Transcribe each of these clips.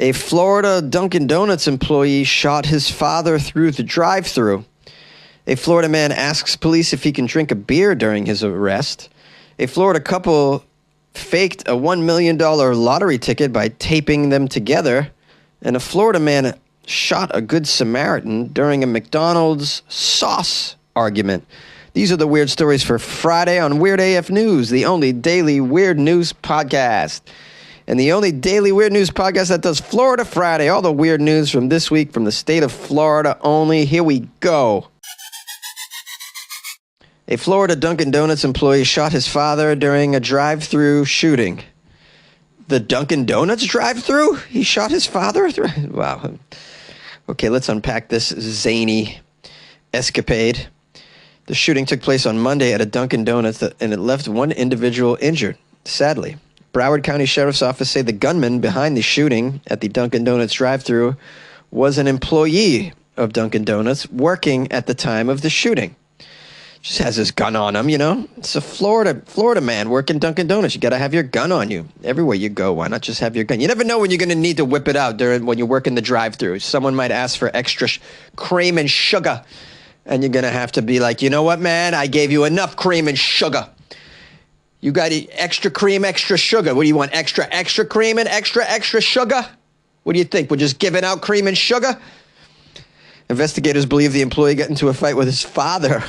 A Florida Dunkin Donuts employee shot his father through the drive-thru. A Florida man asks police if he can drink a beer during his arrest. A Florida couple faked a $1 million lottery ticket by taping them together. And a Florida man shot a Good Samaritan during a McDonald's sauce argument. These are the weird stories for Friday on Weird AF News, the only daily weird news podcast. And the only daily weird news podcast that does Florida Friday. All the weird news from this week from the state of Florida only. Here we go. A Florida Dunkin Donuts employee shot his father during a drive-thru shooting. The Dunkin Donuts drive-thru? He shot his father? Wow. Okay, let's unpack this zany escapade. The shooting took place on Monday at a Dunkin Donuts and it left one individual injured, sadly. Broward County Sheriff's Office say the gunman behind the shooting at the Dunkin Donuts drive-thru was an employee of Dunkin Donuts working at the time of the shooting. Just has his gun on him, you know? It's a Florida man working Dunkin Donuts. You got to have your gun on you everywhere you go. Why not just have your gun? You never know when you're going to need to whip it out when you work in the drive-thru. Someone might ask for extra cream and sugar, and you're going to have to be like, you know what, man? I gave you enough cream and sugar. You got extra cream, extra sugar. What do you want, extra cream and extra sugar? What do you think? We're just giving out cream and sugar? Investigators believe the employee got into a fight with his father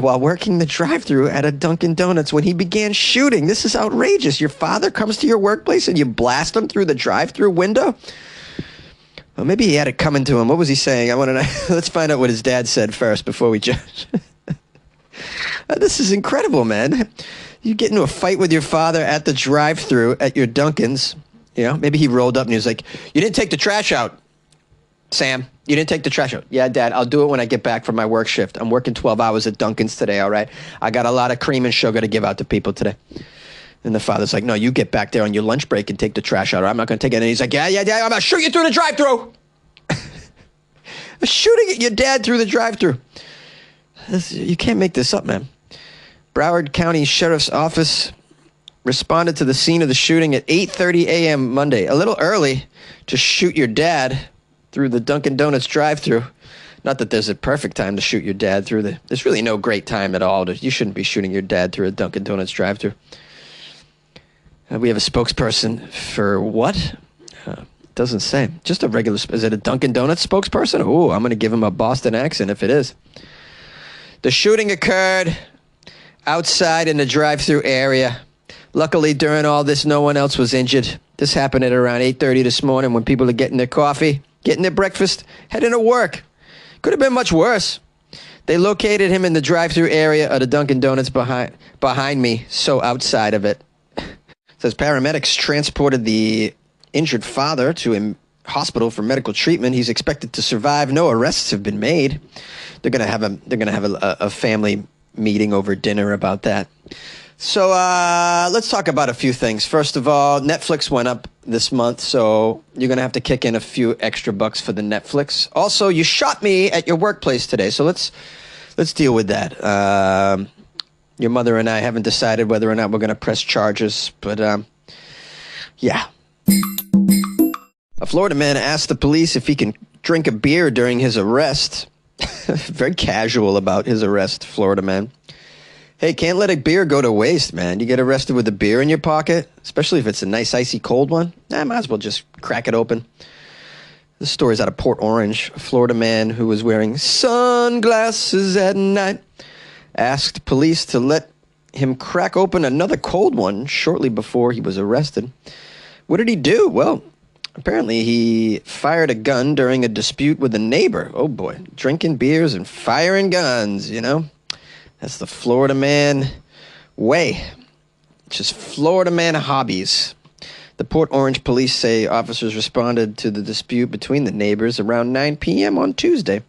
while working the drive-thru at a Dunkin Donuts when he began shooting. This is outrageous. Your father comes to your workplace and you blast him through the drive-thru window? Well, maybe he had it coming to him. What was he saying? I want to know. Let's find out what his dad said first before we judge. This is incredible, man. You get into a fight with your father at the drive-thru at your Dunkin's. You know, maybe he rolled up and he was like, "You didn't take the trash out, Sam. You didn't take the trash out." "Yeah, Dad, I'll do it when I get back from my work shift. I'm working 12 hours at Dunkin's today, all right? I got a lot of cream and sugar to give out to people today." And the father's like, "No, you get back there on your lunch break and take the trash out, or I'm not going to take it." And he's like, yeah, I'm going to shoot you through the drive-thru. Shooting at your dad through the drive-thru. You can't make this up, man. Broward County Sheriff's Office responded to the scene of the shooting at 8:30 a.m. Monday, a little early to shoot your dad through the Dunkin Donuts drive-thru. Not that there's a perfect time to shoot your dad through there's really no great time at all. You shouldn't be shooting your dad through a Dunkin Donuts drive-thru. We have a spokesperson for what? Doesn't say. Just a regular, is it a Dunkin Donuts spokesperson? Oh, I'm going to give him a Boston accent if it is. The shooting occurred outside in the drive-thru area. Luckily, during all this, no one else was injured. This happened at around 8:30 this morning when people are getting their coffee, getting their breakfast, heading to work. Could have been much worse. They located him in the drive-thru area of the Dunkin Donuts behind me, so outside of it. It says paramedics transported the injured father to a hospital for medical treatment. He's expected to survive. No arrests have been made. They're gonna have a family meeting over dinner about that. So let's talk about a few things. First of all, Netflix went up this month, so you're going to have to kick in a few extra bucks for the Netflix. Also, you shot me at your workplace today, so let's deal with that. Your mother and I haven't decided whether or not we're going to press charges, but yeah. A Florida man asked the police if he can drink a beer during his arrest. Very casual about his arrest, Florida man. Hey, can't let a beer go to waste, man. You get arrested with a beer in your pocket, especially if it's a nice, icy, cold one. Might as well just crack it open. This story's out of Port Orange. A Florida man who was wearing sunglasses at night asked police to let him crack open another cold one shortly before he was arrested. What did he do? Well, apparently he fired a gun during a dispute with a neighbor. Oh, boy. Drinking beers and firing guns, you know. That's the Florida man way. Just Florida man hobbies. The Port Orange police say officers responded to the dispute between the neighbors around 9 p.m. on Tuesday.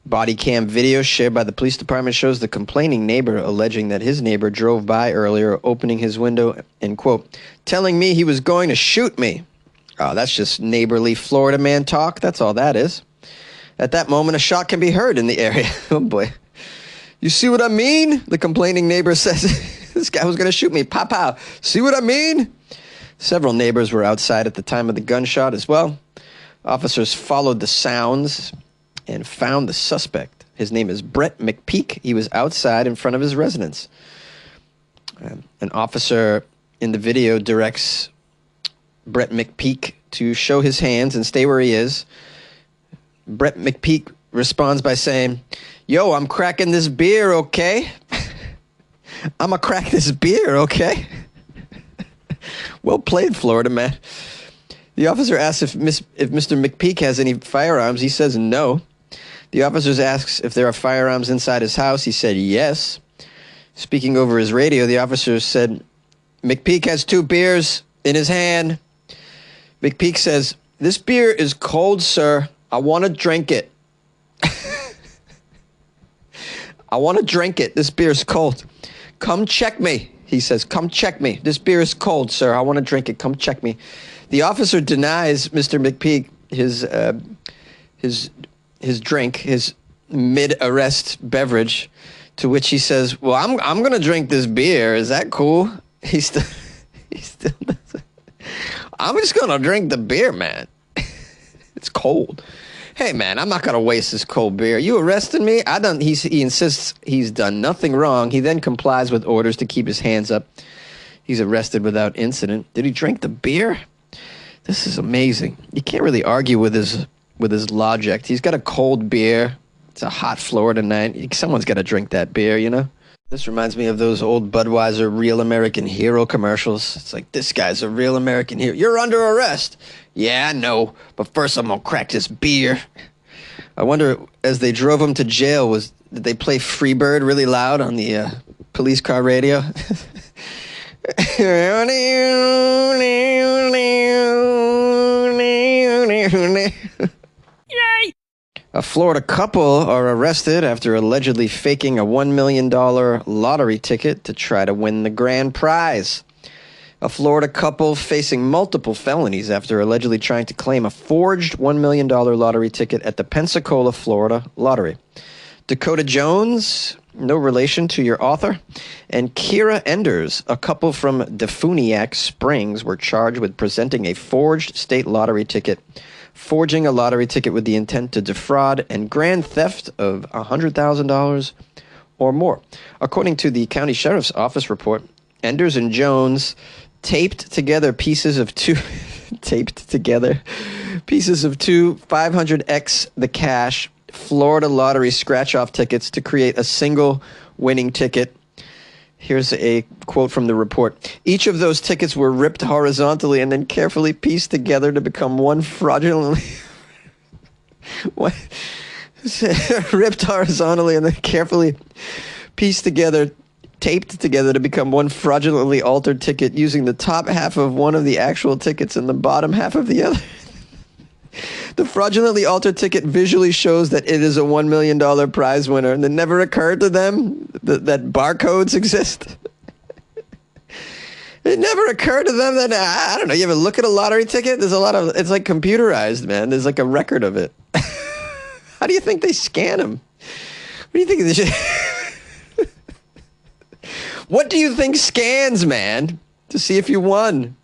Body cam video shared by the police department shows the complaining neighbor alleging that his neighbor drove by earlier, opening his window and, quote, telling me he was going to shoot me. Oh, that's just neighborly Florida man talk. That's all that is. At that moment, a shot can be heard in the area. Oh, boy. You see what I mean? The complaining neighbor says, this guy was going to shoot me. Pow, pow. See what I mean? Several neighbors were outside at the time of the gunshot as well. Officers followed the sounds and found the suspect. His name is Brett McPeak. He was outside in front of his residence. An officer in the video directs Brett McPeak to show his hands and stay where he is. Brett McPeak responds by saying, "Yo, I'm cracking this beer, okay? I'm going to crack this beer, okay?" Well played, Florida man. The officer asks if Mr. McPeak has any firearms. He says no. The officers asks if there are firearms inside his house. He said yes. Speaking over his radio, the officer said, "McPeak has 2 beers in his hand." McPeak says, "This beer is cold, sir. I want to drink it." "I want to drink it. This beer is cold. Come check me," he says. "Come check me. This beer is cold, sir. I want to drink it. Come check me." The officer denies Mr. McPeak his drink, his mid-arrest beverage, to which he says, "Well, I'm going to drink this beer. Is that cool?" He still doesn't. "I'm just going to drink the beer, man. It's cold. Hey, man, I'm not going to waste this cold beer. You arresting me?" He insists he's done nothing wrong. He then complies with orders to keep his hands up. He's arrested without incident. Did he drink the beer? This is amazing. You can't really argue with his logic. He's got a cold beer. It's a hot Florida night. Someone's got to drink that beer, you know? This reminds me of those old Budweiser Real American Hero commercials. It's like, "This guy's a real American hero. You're under arrest." "Yeah, I know, but first I'm going to crack this beer." I wonder, as they drove him to jail, did they play Freebird really loud on the police car radio? Yay! A Florida couple are arrested after allegedly faking a $1 million lottery ticket to try to win the grand prize. A Florida couple facing multiple felonies after allegedly trying to claim a forged $1 million lottery ticket at the Pensacola, Florida lottery. Dakota Jones, no relation to your author, and Kira Enders, a couple from Defuniak Springs, were charged with presenting a forged state lottery ticket, forging a lottery ticket with the intent to defraud, and grand theft of $100,000 or more. According to the county sheriff's office report, Enders and Jones taped together pieces of two 500x the cash Florida lottery scratch-off tickets to create a single winning ticket. Here's a quote from the report. "Each of those tickets were ripped horizontally and then carefully pieced together to become one fraudulently..." What? Ripped horizontally and then carefully pieced together, taped together to become one fraudulently altered ticket using the top half of one of the actual tickets and the bottom half of the other. The fraudulently altered ticket visually shows that it is a $1 million prize winner, and it never occurred to them that barcodes exist. It never occurred to them that, I don't know, you ever look at a lottery ticket? There's a lot of, it's like computerized, man. There's like a record of it. How do you think they scan them? What do you think they should... What do you think scans, man, to see if you won?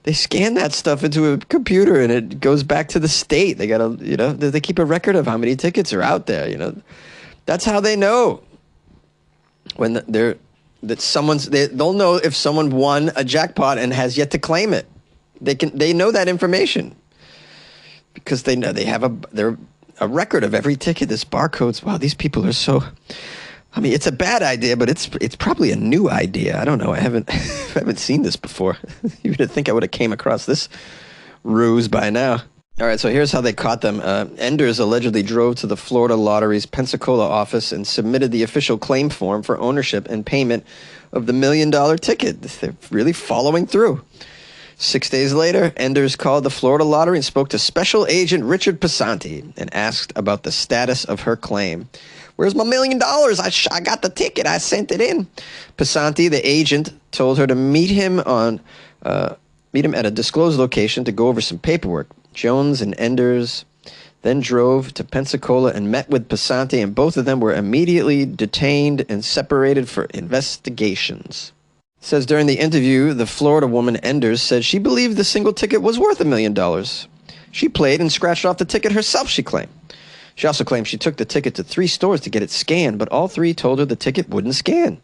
They scan that stuff into a computer and it goes back to the state. They gotta, they keep a record of how many tickets are out there. That's how they know when they'll know if someone won a jackpot and has yet to claim it. They know that information because they know they have a record of every ticket. This barcodes. Wow, these people are so. I mean, it's a bad idea, but it's probably a new idea. I don't know. I haven't seen this before. You would think I would have came across this ruse by now. All right, so here's how they caught them. Enders allegedly drove to the Florida Lottery's Pensacola office and submitted the official claim form for ownership and payment of the $1 million ticket. They're really following through. 6 days later, Enders called the Florida Lottery and spoke to Special Agent Richard Passanti and asked about the status of her claim. "Where's my $1 million? I got the ticket. I sent it in." Passanti, the agent, told her to meet him at a disclosed location to go over some paperwork. Jones and Enders then drove to Pensacola and met with Passanti, and both of them were immediately detained and separated for investigations. Says during the interview, the Florida woman Enders said she believed the single ticket was worth $1 million. She played and scratched off the ticket herself, she claimed. She also claimed she took the ticket to 3 stores to get it scanned, but all 3 told her the ticket wouldn't scan.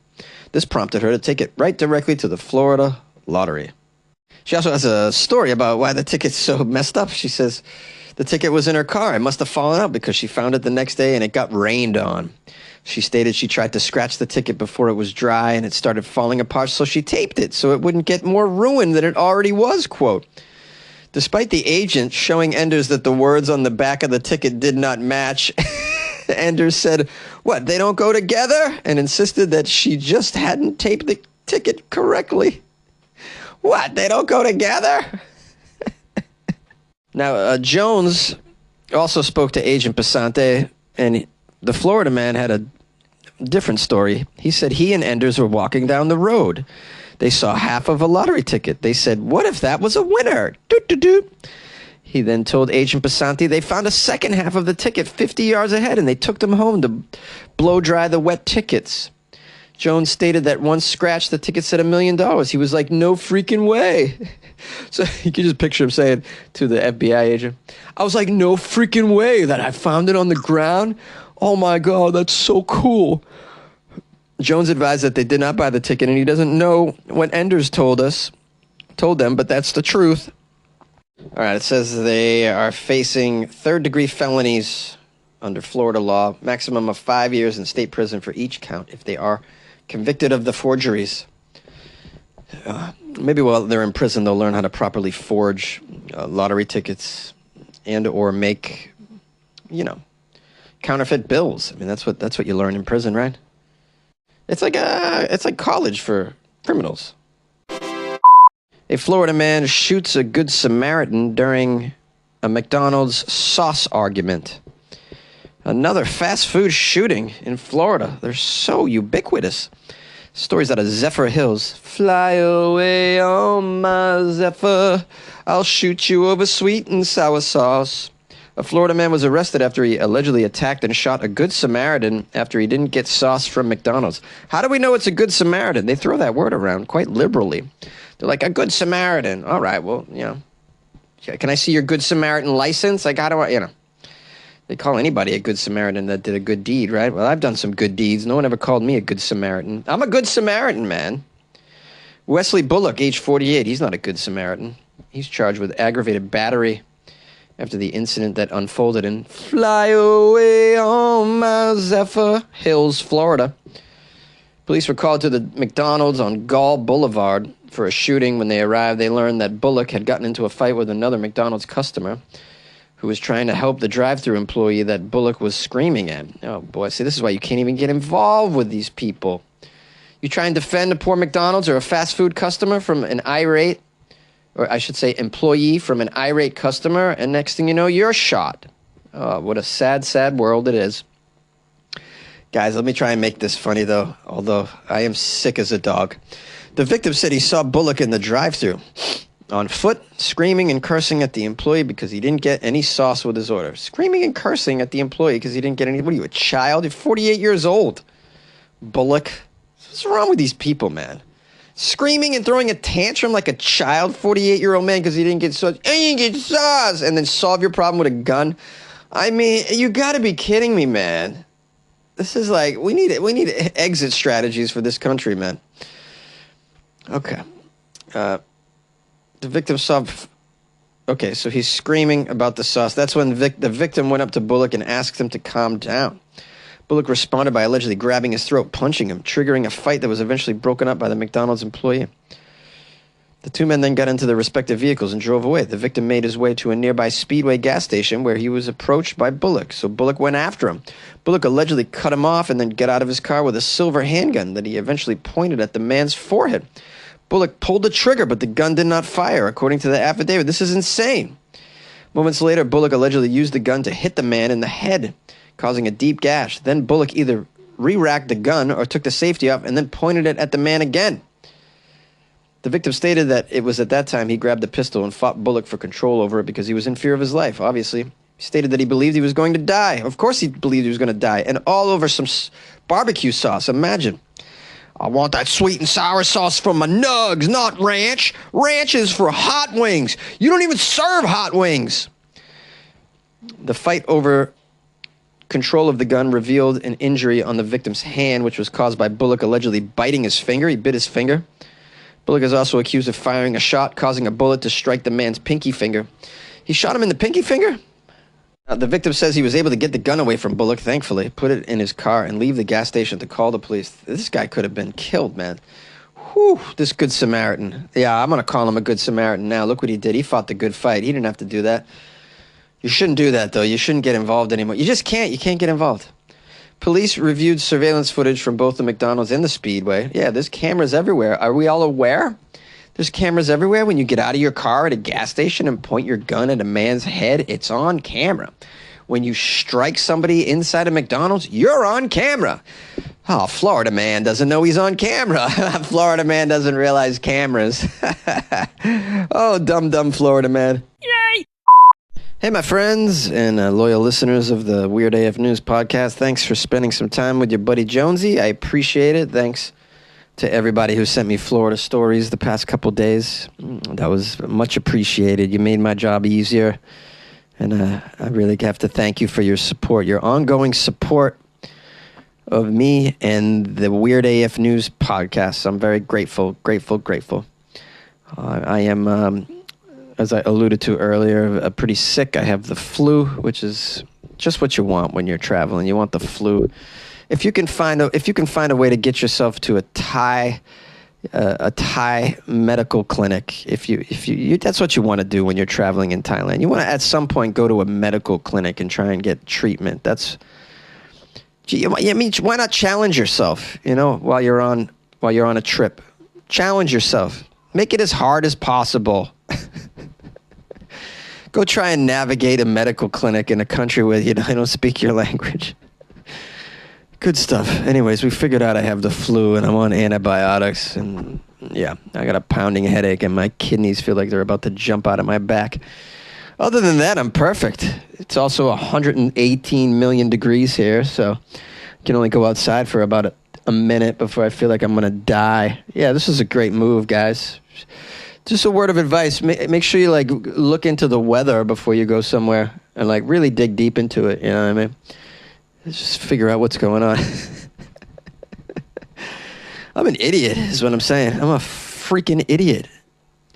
This prompted her to take it right directly to the Florida lottery. She also has a story about why the ticket's so messed up. She says the ticket was in her car. It must have fallen out because she found it the next day and it got rained on. She stated she tried to scratch the ticket before it was dry and it started falling apart, so she taped it so it wouldn't get more ruined than it already was, quote. Despite the agent showing Enders that the words on the back of the ticket did not match, Enders said, "What, they don't go together?" and insisted that she just hadn't taped the ticket correctly. What, they don't go together? Now, Jones also spoke to Agent Passante, and the Florida man had a different story. He said he and Enders were walking down the road. They saw half of a lottery ticket. They said, "What if that was a winner?" Doot. He then told Agent Passante they found a second half of the ticket 50 yards ahead, and they took them home to blow dry the wet tickets. Jones stated that once scratched, the ticket said $1 million. He was like, "No freaking way." So you can just picture him saying to the FBI agent, "I was like, no freaking way that I found it on the ground. Oh my God, that's so cool." Jones advised that they did not buy the ticket, and he doesn't know what Enders told them, but that's the truth. All right, it says they are facing third-degree felonies under Florida law, maximum of 5 years in state prison for each count if they are convicted of the forgeries. Maybe while they're in prison, they'll learn how to properly forge lottery tickets and or make, counterfeit bills. I mean, that's what you learn in prison, right? It's like college for criminals. A Florida man shoots a Good Samaritan during a McDonald's sauce argument. Another fast food shooting in Florida. They're so ubiquitous. Stories out of Zephyr Hills. Fly away on my Zephyr. I'll shoot you over sweet and sour sauce. A Florida man was arrested after he allegedly attacked and shot a Good Samaritan after he didn't get sauce from McDonald's. How do we know it's a Good Samaritan? They throw that word around quite liberally. They're like, a Good Samaritan. All right, well, can I see your Good Samaritan license? Like, how do I, They call anybody a Good Samaritan that did a good deed, right? Well, I've done some good deeds. No one ever called me a Good Samaritan. I'm a Good Samaritan, man. Wesley Bullock, age 48, he's not a Good Samaritan. He's charged with aggravated battery after the incident that unfolded in Fly Away on my Zephyr Hills, Florida. Police were called to the McDonald's on Gall Boulevard for a shooting. When they arrived, they learned that Bullock had gotten into a fight with another McDonald's customer who was trying to help the drive-thru employee that Bullock was screaming at. Oh, boy. See, this is why you can't even get involved with these people. You try and defend a poor McDonald's or a fast food customer from an irate, or I should say employee from an irate customer, and next thing you know, you're shot. Oh, what a sad, sad world it is. Guys, let me try and make this funny, though, although I am sick as a dog. The victim said he saw Bullock in the drive-thru on foot, screaming and cursing at the employee because he didn't get any sauce with his order. Screaming and cursing at the employee because he didn't get any. What are you, a child? You're 48 years old. Bullock. What's wrong with these people, man? Screaming and throwing a tantrum like a child, 48-year-old man, because he didn't get sauce. I didn't get sauce! And then solve your problem with a gun. I mean, you got to be kidding me, man. This is like, we need exit strategies for this country, man. Okay. The victim saw... Okay, so he's screaming about the sauce. That's when the victim went up to Bullock and asked him to calm down. Bullock responded by allegedly grabbing his throat, punching him, triggering a fight that was eventually broken up by the McDonald's employee. The two men then got into their respective vehicles and drove away. The victim made his way to a nearby Speedway gas station where he was approached by Bullock, so Bullock went after him. Bullock allegedly cut him off and then got out of his car with a silver handgun that he eventually pointed at the man's forehead. Bullock pulled the trigger, but the gun did not fire, according to the affidavit. This is insane. Moments later, Bullock allegedly used the gun to hit the man in the head, causing a deep gash. Then Bullock either re-racked the gun or took the safety off and then pointed it at the man again. The victim stated that it was at that time he grabbed the pistol and fought Bullock for control over it because he was in fear of his life, obviously. He stated that he believed he was going to die. Of course he believed he was going to die. And all over some barbecue sauce, imagine. I want that sweet and sour sauce from my nugs, not ranch. Ranch is for hot wings. You don't even serve hot wings. The fight over control of the gun revealed an injury on the victim's hand, which was caused by Bullock allegedly biting his finger. He bit his finger. Bullock is also accused of firing a shot, causing a bullet to strike the man's pinky finger. He shot him in the pinky finger? The victim says he was able to get the gun away from Bullock, thankfully, put it in his car, and leave the gas station to call the police. This guy could have been killed, man. Whew, this Good Samaritan. Yeah, I'm going to call him a Good Samaritan now. Look what he did. He fought the good fight. He didn't have to do that. You shouldn't do that, though. You shouldn't get involved anymore. You just can't. You can't get involved. Police reviewed surveillance footage from both the McDonald's and the Speedway. Yeah, there's cameras everywhere. Are we all aware? There's cameras everywhere. When you get out of your car at a gas station and point your gun at a man's head, it's on camera. When you strike somebody inside a McDonald's, you're on camera. Oh, Florida man doesn't know he's on camera. Florida man doesn't realize cameras. Oh, dumb Florida man. Yay! Hey, my friends and loyal listeners of the Weird AF News podcast. Thanks for spending some time with your buddy Jonesy. I appreciate it. Thanks to everybody who sent me Florida stories the past couple days. That was much appreciated. You made my job easier. And I really have to thank you for your support, your ongoing support of me and the Weird AF News podcast. I'm very grateful. I am, as I alluded to earlier, pretty sick. I have the flu, which is just what you want when you're traveling. You want the flu. If you can find a way to get yourself to a Thai medical clinic, if you that's what you want to do when you're traveling in Thailand. You want to at some point go to a medical clinic and try and get treatment. I mean, why not challenge yourself? While you're on a trip, challenge yourself. Make it as hard as possible. Go try and navigate a medical clinic in a country where I don't speak your language. Good stuff. Anyways, we figured out I have the flu and I'm on antibiotics, and yeah, I got a pounding headache and my kidneys feel like they're about to jump out of my back. Other than that, I'm perfect. It's also 118 million degrees here, so I can only go outside for about a minute before I feel like I'm going to die. Yeah, this is a great move, guys. Just a word of advice. Make sure you look into the weather before you go somewhere and really dig deep into it, you know what I mean? Just figure out what's going on. I'm an idiot, is what I'm saying. I'm a freaking idiot.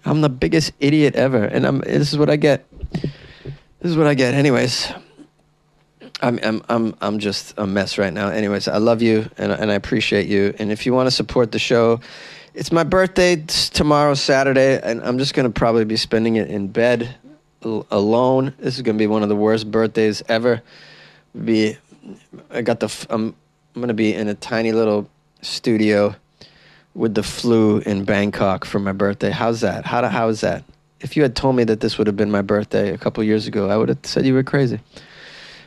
I'm the biggest idiot ever, and this is what I get. Anyways, I'm just a mess right now. Anyways, I love you and I appreciate you. And if you want to support the show, it's my birthday tomorrow, Saturday, and I'm just gonna probably be spending it in bed alone. This is gonna be one of the worst birthdays ever. I'm going to be in a tiny little studio with the flu in Bangkok for my birthday. How's that? How is that? If you had told me that this would have been my birthday a couple years ago, I would have said you were crazy.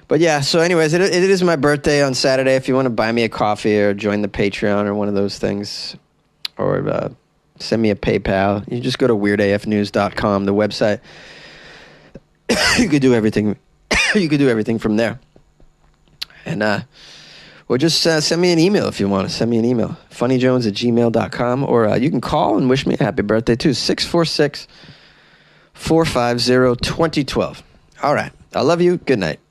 But yeah, so anyways, it is my birthday on Saturday. If you want to buy me a coffee or join the Patreon or one of those things, or send me a PayPal, you just go to weirdafnews.com, the website. You could do everything. You could do everything from there. And, or just send me an email if you want to. Send me an email, funnyjones@gmail.com, or you can call and wish me a happy birthday, too, 646-450-2012. All right. I love you. Good night.